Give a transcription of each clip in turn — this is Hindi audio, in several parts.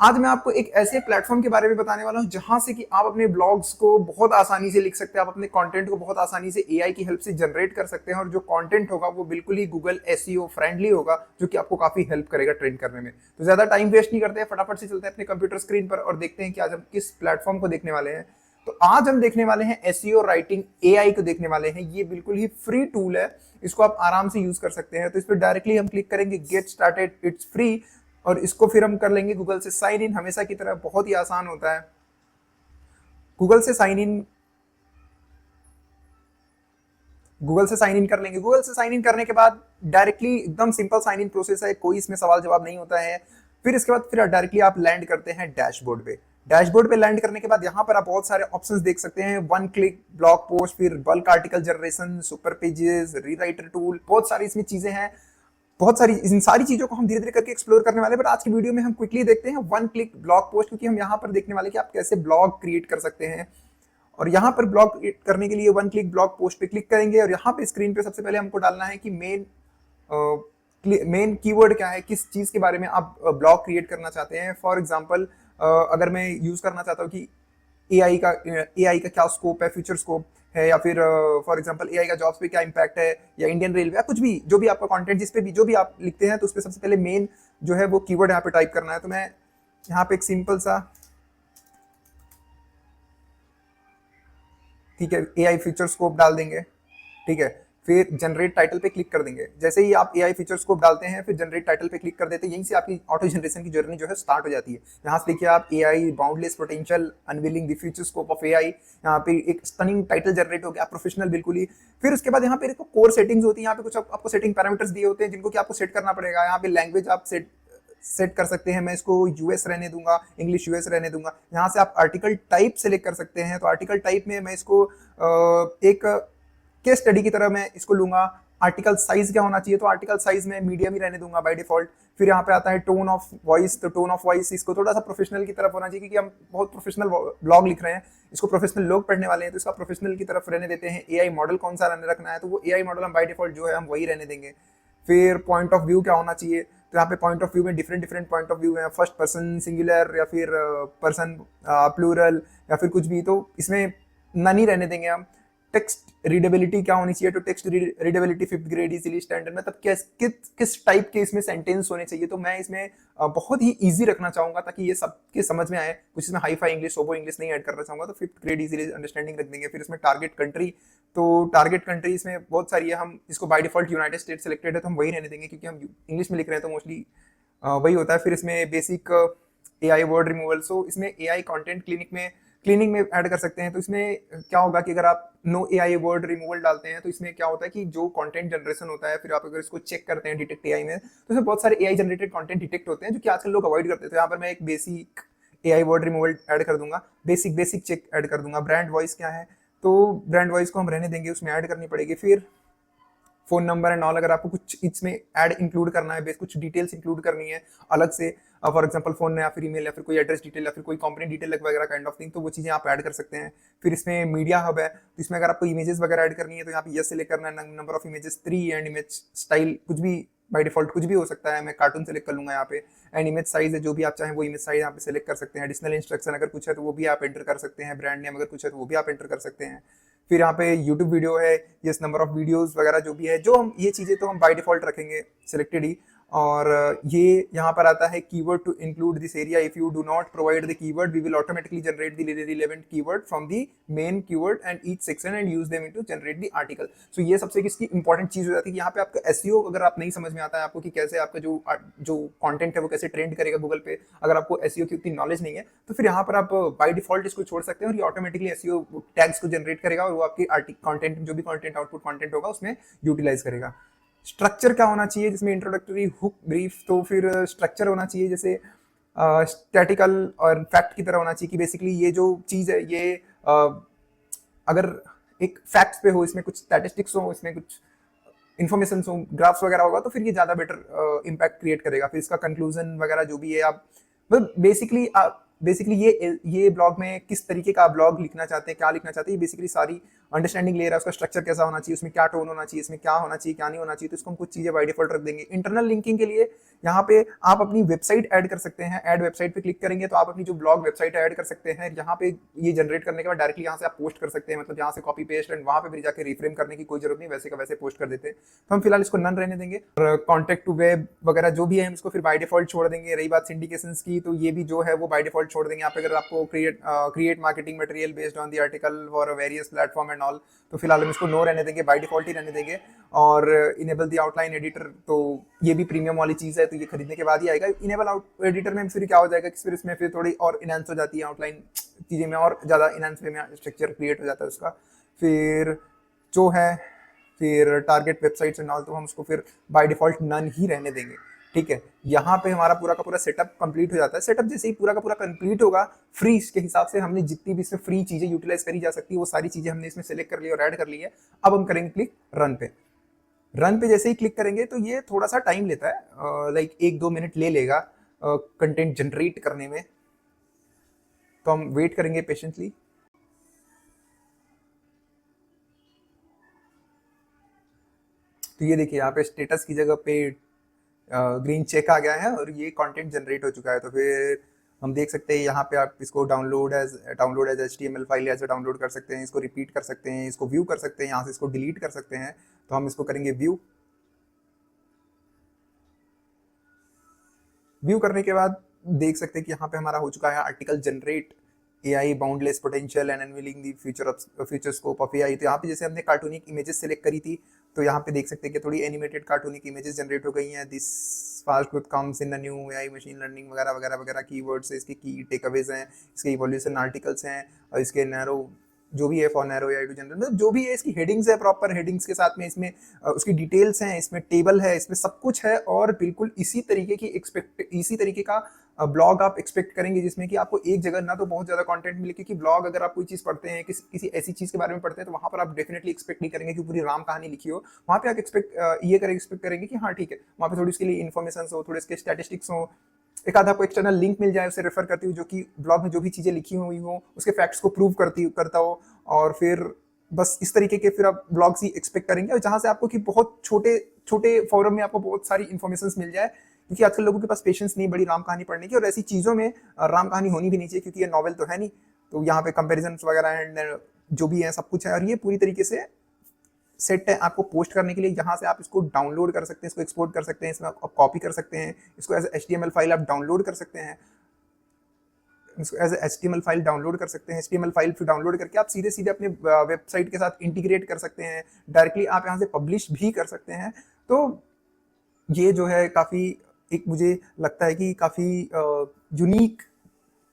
आज मैं आपको एक ऐसे प्लेटफॉर्म के बारे में बताने वाला हूं जहां से कि आप अपने ब्लॉग्स को बहुत आसानी से लिख सकते हैं, आप अपने कंटेंट को बहुत आसानी से एआई की हेल्प से जनरेट कर सकते हैं और जो कंटेंट होगा वो बिल्कुल ही गूगल एसईओ फ्रेंडली होगा, जो कि आपको काफी हेल्प करेगा ट्रेंड करने में। तो ज्यादा टाइम वेस्ट नहीं करते हैं, फटाफट से चलते हैं अपने कंप्यूटर स्क्रीन पर और देखते हैं कि आज हम किस प्लेटफॉर्म को देखने वाले हैं। तो आज हम देखने वाले हैं एसईओ राइटिंग एआई को देखने वाले हैं। ये बिल्कुल ही फ्री टूल है, इसको आप आराम से यूज कर सकते हैं। तो इस पर डायरेक्टली हम क्लिक करेंगे गेट स्टार्टेड, इट्स फ्री, और इसको फिर हम कर लेंगे गूगल से साइन इन। हमेशा की तरह बहुत ही आसान होता है गूगल से साइन इन। गूगल से साइन इन कर लेंगे। गूगल से साइन इन करने के बाद डायरेक्टली एकदम सिंपल साइन इन प्रोसेस है, कोई इसमें सवाल जवाब नहीं होता है। फिर इसके बाद फिर डायरेक्टली आप लैंड करते हैं डैशबोर्ड पे। डैशबोर्ड पे लैंड करने के बाद यहाँ पर आप बहुत सारे ऑप्शंस देख सकते हैं, वन क्लिक ब्लॉग पोस्ट, फिर bulk article generation, super pages, rewriter tool, बहुत सारी इसमें चीजें हैं। बहुत सारी इन सारी चीजों को हम धीरे धीरे करके एक्सप्लोर करने वाले हैं, बट आज की वीडियो में हम क्विकली देखते हैं वन क्लिक ब्लॉग पोस्ट, क्योंकि हम यहाँ पर देखने वाले कि आप कैसे ब्लॉग क्रिएट कर सकते हैं। और यहाँ पर ब्लॉग क्रिएट करने के लिए वन क्लिक ब्लॉग पोस्ट पे क्लिक करेंगे और यहाँ पे स्क्रीन पे सबसे पहले हमको डालना है कि मेन कीवर्ड क्या है, किस चीज के बारे में आप ब्लॉग क्रिएट करना चाहते हैं। फॉर एग्जाम्पल अगर मैं यूज करना चाहता हूँ कि एआई का क्या स्कोप है, फ्यूचर स्कोप है, या फिर फॉर एग्जांपल एआई का जॉब्स पे क्या इंपैक्ट है, या इंडियन रेलवे, या कुछ भी, जो भी आपका कंटेंट जिस पे भी जो भी आप लिखते हैं, तो उस पे सबसे पहले मेन जो है वो कीवर्ड यहाँ पे टाइप करना है। तो मैं यहाँ पे एक सिंपल सा, ठीक है, एआई फ्यूचर स्कोप डाल देंगे। ठीक है, फिर जनरेट टाइटल पे क्लिक कर देंगे। जैसे ही आप एआई फीचर स्कोप डालते हैं फिर जनरेट टाइटल पे क्लिक कर देते हैं, यहीं से आपकी ऑटो जनरेशन की जर्नी जो है स्टार्ट हो जाती है। यहाँ से देखिए आप, AI boundless potential unveiling the future scope of AI, यहाँ पे एक स्टनिंग टाइटल जनरेट हो गया, प्रोफेशनल बिल्कुल ही। फिर उसके बाद यहाँ पे कोर सेटिंग्स होती है, यहाँ पे कुछ आपको सेटिंग पैरामीटर्स दिए होते हैं जिनको कि आपको सेट करना पड़ेगा। यहाँ पे लैंग्वेज आप सेट कर सकते हैं, मैं इसको यूएस रहने दूंगा, इंग्लिश यूएस रहने दूंगा। यहाँ से आप आर्टिकल टाइप सेलेक्ट कर सकते हैं, तो आर्टिकल टाइप में मैं इसको एक केस स्टडी की तरह मैं इसको लूंगा। आर्टिकल साइज क्या होना चाहिए, तो आर्टिकल साइज में मीडियम ही रहने दूंगा बाय डिफॉल्ट। फिर यहाँ पे आता है टोन ऑफ वॉइस, तो टोन ऑफ वॉइस इसको थोड़ा सा प्रोफेशनल की तरफ होना चाहिए, क्योंकि हम बहुत प्रोफेशनल ब्लॉग लिख रहे हैं, इसको प्रोफेशनल लोग पढ़ने वाले हैं, तो इसका प्रोफेशनल की तरफ रहने देते हैं। एआई मॉडल कौन सा रखना है, तो वो एआई मॉडल हम बाय डिफॉल्ट जो है हम वही रहने देंगे। फिर पॉइंट ऑफ व्यू क्या होना चाहिए, तो यहाँ पे पॉइंट ऑफ व्यू में डिफरेंट पॉइंट ऑफ व्यू है, फर्स्ट पर्सन सिंगुलर, या फिर पर्सन प्लूरल, या फिर कुछ भी, तो इसमें नन ही रहने देंगे हम। टेक्स्ट रीडेबिलिटी क्या होनी चाहिए, तो text readability 5th grade easily standard, मतलब किस टाइप के इसमें सेंटेंस होने चाहिए, तो मैं इसमें बहुत ही इजी रखना चाहूंगा ताकि ये सबके समझ में आए। कुछ इसमें हाई फाई इंग्लिश, सोबो इंग्लिश नहीं ऐड करना चाहूंगा, तो 5th ग्रेड इजीली अंडरस्टैंडिंग रख देंगे। फिर इसमें टारगेट कंट्री, तो टारगेट कंट्री इसमें बहुत सारी है, हम इसको by default United state selected है तो हम वही रहने देंगे, क्योंकि हम इंग्लिश में लिख रहे हैं तो मोस्टली वही होता है। फिर इसमें बेसिक एआई वर्ड रिमूवल, सो इसमें एआई कंटेंट क्लीनिंग में ऐड कर सकते हैं। तो इसमें क्या होगा कि अगर आप नो एआई वर्ड रिमूवल डालते हैं तो इसमें क्या होता है कि जो कंटेंट जनरेशन होता है, फिर आप अगर इसको चेक करते हैं डिटेक्ट एआई में, तो इसमें बहुत सारे एआई जनरेटेड कंटेंट डिटेक्ट होते हैं जो कि आजकल लोग अवॉइड करते थे। यहाँ पर मैं एक basic AI word removal add कर दूंगा, बेसिक चेक ऐड कर दूंगा। ब्रांड वॉइस क्या है, तो ब्रांड वॉइस को हम रहने देंगे, उसमें ऐड करनी पड़ेगी। फिर फोन नंबर एंड ऑल, अगर आपको कुछ इसमें ऐड इंक्लूड करना है, कुछ डिटेल्स इंक्लूड करनी है अलग से, फॉर एग्जांपल फोन या फिर ईमेल या फिर कोई एड्रेस डिटेल या फिर कोई कंपनी डिटेल वगैरह काइंड ऑफ थिंग, तो वो चीजें आप ऐड कर सकते हैं। फिर इसमें मीडिया हब है, तो इसमें अगर आपको इमेजेस वगैरह ऐड करनी है तो यहाँ पे यस सेलेक्ट करना है, number of images 3, and image style कुछ भी बाय डिफॉल्ट कुछ भी हो सकता है, मैं कार्टून सेलेक्ट कर लूंगा यहाँ पे। एंड इमेज साइज है, जो भी आप चाहें वो इमेज साइज यहाँ पे सेलेक्ट कर सकते हैं। एडिशनल इंस्ट्रक्शन अगर कुछ है तो वो भी आप एंटर कर सकते हैं। ब्रांड नेम अगर कुछ है तो वो भी आप एंटर कर सकते हैं। फिर यहाँ पे यूट्यूब वीडियो है, यस नंबर ऑफ वीडियोस वगैरह जो भी है, जो हम ये चीजें तो हम बाय डिफॉल्ट रखेंगे सिलेक्टेड ही। और ये यहाँ पर आता है keyword to include this area, if you do not provide the keyword we will automatically generate the relevant keyword from the main keyword and each section and use them into generate the article. So ये सबसे इसकी इंपॉर्टेंट चीज हो जाती है कि यहाँ पे आपका एसईओ अगर आप नहीं समझ में आता है आपको कि कैसे आपका जो कंटेंट है वो कैसे ट्रेंड करेगा गूगल पे, अगर आपको एसईओ की उतनी नॉलेज नहीं है, तो फिर यहाँ पर आप बाय डिफॉल्ट इसको छोड़ सकते हैं और ये ऑटोमेटिकली एसईओ टैग्स को जनरेट करेगा और वो आपकी कंटेंट जो भी कंटेंट आउटपुट कंटेंट होगा उसमें यूटिलाइज करेगा। स्ट्रक्चर क्या होना चाहिए, जिसमें इंट्रोडक्टरी, हुक, ब्रीफ, तो फिर स्ट्रक्चर होना चाहिए जैसे स्टैटिकल और फैक्ट की तरह होना चाहिए, कि बेसिकली ये जो चीज है ये अगर एक फैक्ट्स पे हो, इसमें कुछ स्टैटिस्टिक्स हो, इसमें कुछ इन्फॉर्मेशन हो, ग्राफ्स वगैरह होगा, तो फिर ये ज्यादा बेटर इम्पैक्ट क्रिएट करेगा। फिर इसका कंक्लूजन वगैरह जो भी है, आप बेसिकली बेसिकली ये ब्लॉग में किस तरीके का ब्लॉग लिखना चाहते हैं, क्या लिखना चाहते हैं, ये बेसिकली सारी अंडरस्टैंडिंग ले रहा है, उसका स्ट्रक्चर कैसा होना चाहिए, उसमें क्या टोन होना चाहिए, इसमें क्या होना चाहिए, क्या नहीं होना चाहिए। तो इसको हम कुछ चीजें बाय डिफॉल्ट रख देंगे। इंटरनल लिंकिंग के लिए यहाँ पे आप अपनी वेबसाइट ऐड कर सकते हैं। ऐड वेबसाइट पे क्लिक करेंगे तो आप अपनी जो ब्लॉग वेबसाइट ऐड कर सकते हैं। यहाँ पे ये जनरेट करने के बाद डायरेक्टली यहाँ से आप पोस्ट कर सकते हैं, मतलब यहाँ से कॉपी पेस्ट एंड वहाँ पे भी जाकर रिफ्रेम करने की कोई जरूरत नहीं, वैसे का वैसे पोस्ट कर देते हैं। तो हम फिलहाल इसको नन रहने देंगे। और कॉन्टेक्ट टू वेब वगैरह जो भी है हम इसको फिर बाय डिफॉल्ट छोड़ देंगे। रही बात सिंडिकेशंस की, तो ये भी जो है वो बाय डिफॉल्ट छोड़ देंगे। यहाँ पे अगर आपको create marketing material based on the article for various platform and all, तो फिलहाल हम इसको नो रहने देंगे, बाय डिफॉल्ट ही रहने देंगे। और इनेबल द आउटलाइन एडिटर, तो ये भी प्रीमियम वाली चीज है, तो ये खरीदने के बाद ही आएगा। इनेबल आउट एडिटर में फिर क्या हो जाएगा कि फिर इसमें फिर थोड़ी और इनहेंस हो जाती है आउटलाइन चीजें में, और ज्यादा इनहेंस में स्ट्रक्चर क्रिएट हो जाता है उसका। फिर जो है फिर टारगेट वेबसाइट्स एंड ऑल, तो हम उसको फिर बाय डिफॉल्ट नन ही रहने देंगे। ठीक है, यहाँ पे हमारा पूरा का पूरा सेटअप कंप्लीट हो जाता है। सेटअप जैसे ही पूरा का पूरा कंप्लीट होगा, फ्री के हिसाब से हमने जितनी भी इसमें फ्री चीजें यूटिलाइज करी जा सकती है वो सारी चीजें हमने इसमें सेलेक्ट कर ली और ऐड कर ली है। अब हम करेंगे क्लिक रन पे। रन पे जैसे ही क्लिक करेंगे तो ये थोड़ा सा टाइम लेता है, लाइक 1-2 मिनट ले लेगा कंटेंट जनरेट करने में, तो हम वेट करेंगे पेशेंटली। तो ये देखिए यहाँ पे स्टेटस की जगह पे ग्रीन चेक आ गया है और ये कंटेंट जनरेट हो चुका है। तो फिर हम देख सकते हैं यहाँ पे आप इसको डाउनलोड एज HTML फाइल ऐसे डाउनलोड कर सकते हैं, इसको रिपीट कर सकते हैं, इसको व्यू कर सकते हैं, यहाँ से इसको डिलीट कर सकते हैं। तो हम इसको करेंगे व्यू करने के बाद देख सकते हैं कि यहाँ पे हमारा हो चुका है article generate AI boundless potential and unveiling the future scope of AI। तो यहाँ पे जैसे हमने कार्टूनिक इमेजेस सेलेक्ट करी थी, तो यहाँ पे देख सकते हैं कि थोड़ी एनिमेटेड कार्टूनिक इमेजेस जनरेट हो गई हैं। This fast growth comes in the new AI machine learning वगैरह वगैरह वगैरह कीवर्ड्स है, इसके की टेकअवेज हैं, इसके इवोल्यूशन आर्टिकल्स हैं, और इसके नैरो जो भी है for narrow AI to general, मतलब जो भी है इसकी हेडिंग्स है, प्रॉपर हेडिंग्स के साथ में इसमें उसकी डिटेल्स हैं, इसमें टेबल है, इसमें सब कुछ है। और बिल्कुल इसी तरीके का ब्लॉग आप एक्सपेक्ट करेंगे जिसमें कि आपको एक जगह ना तो बहुत ज्यादा कंटेंट मिले, क्योंकि ब्लॉग अगर आप कोई चीज पढ़ते हैं, किसी ऐसी चीज के बारे में पढ़ते हैं, तो वहां पर आप डेफिनेटली एक्सपेक्ट नहीं करेंगे कि पूरी राम कहानी लिखी हो। वहां पे आप एक्सपेक्ट करेंगे कि हाँ ठीक है, वहां पे थोड़ी इसके लिए इन्फॉर्मेशन हो, थोड़े इसके स्टैटिस्टिक्स हो, एक आधा कोई एक्सटर्नल लिंक मिल जाए उसे रेफर करती हुई, जो कि ब्लॉग में जो भी चीजें लिखी हुई हो उसके फैक्ट्स को प्रूव करता हो। और फिर बस इस तरीके के फिर आप ब्लॉग्स ही एक्सपेक्ट करेंगे, और जहां से आपको कि बहुत छोटे छोटे फॉरम में आपको बहुत सारी इन्फॉर्मेशन मिल जाए, क्योंकि आजकल लोगों के पास पेशेंस नहीं बड़ी राम कहानी पढ़ने की, और ऐसी चीजों में राम कहानी होनी भी नहीं चाहिए, क्योंकि ये नॉवल तो है नहीं। तो यहाँ पे कंपेरिजन वगैरह एंड जो भी है सब कुछ है, और ये पूरी तरीके से सेट है आपको पोस्ट करने के लिए। यहाँ से आप इसको डाउनलोड कर सकते हैं, इसको एक्सपोर्ट कर सकते हैं, इसमें आप कॉपी कर सकते हैं, इसको एज HTML फाइल आप डाउनलोड कर सकते हैं, इसको एज HTML फाइल डाउनलोड कर सकते हैं। HTML फाइल फिर डाउनलोड करके आप सीधे सीधे अपने वेबसाइट के साथ इंटीग्रेट कर सकते हैं, डायरेक्टली आप यहाँ से पब्लिश भी कर सकते हैं। तो ये जो है काफ़ी एक मुझे लगता है कि काफ़ी यूनिक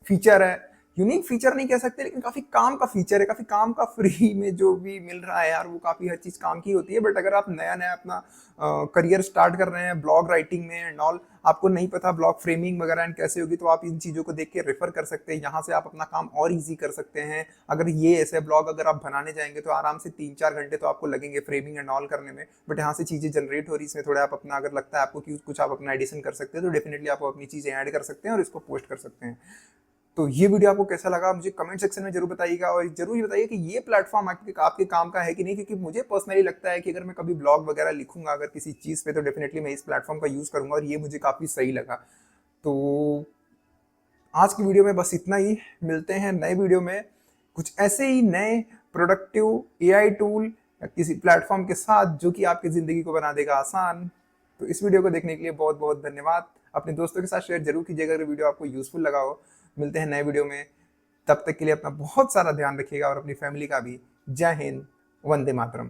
फीचर है। यूनिक फीचर नहीं कह सकते, लेकिन काफी काम का फीचर है, काफी काम का फ्री में जो भी मिल रहा है यार, वो काफी हर चीज काम की होती है। बट अगर आप नया नया अपना करियर स्टार्ट कर रहे हैं ब्लॉग राइटिंग में एंड ऑल, आपको नहीं पता ब्लॉग फ्रेमिंग वगैरह एंड कैसे होगी, तो आप इन चीजों को देख के रेफर कर सकते हैं। यहाँ से आप अपना काम और इजी कर सकते हैं। अगर ये ऐसे ब्लॉग अगर आप बनाने जाएंगे तो आराम से 3-4 घंटे तो आपको लगेंगे फ्रेमिंग एंड ऑल करने में। बट यहाँ से चीजें जनरेट हो रही, इसमें थोड़ा आप अपना अगर लगता है आपको कि कुछ आप अपना एडिशन कर सकते हैं, तो डेफिनेटली आप अपनी चीजें ऐड कर सकते हैं और इसको पोस्ट कर सकते हैं। तो ये वीडियो आपको कैसा लगा मुझे कमेंट सेक्शन में जरूर बताइएगा, और जरूर बताइए कि ये प्लेटफॉर्म आपके काम का है कि नहीं, क्योंकि मुझे पर्सनली लगता है कि अगर मैं कभी ब्लॉग वगैरह लिखूंगा अगर किसी चीज़ पे, तो डेफिनेटली मैं इस प्लेटफॉर्म का यूज़ करूंगा, और ये मुझे काफ़ी सही लगा। तो आज की वीडियो में बस इतना ही। मिलते हैं नए वीडियो में कुछ ऐसे ही नए प्रोडक्टिव AI टूल या किसी प्लेटफॉर्म के साथ जो कि आपकी ज़िंदगी को बना देगा आसान। तो इस वीडियो को देखने के लिए बहुत बहुत धन्यवाद। अपने दोस्तों के साथ शेयर जरूर कीजिएगा अगर वीडियो आपको यूजफुल लगा हो। मिलते हैं नए वीडियो में, तब तक के लिए अपना बहुत सारा ध्यान रखिएगा और अपनी फैमिली का भी। जय हिंद, वंदे मातरम।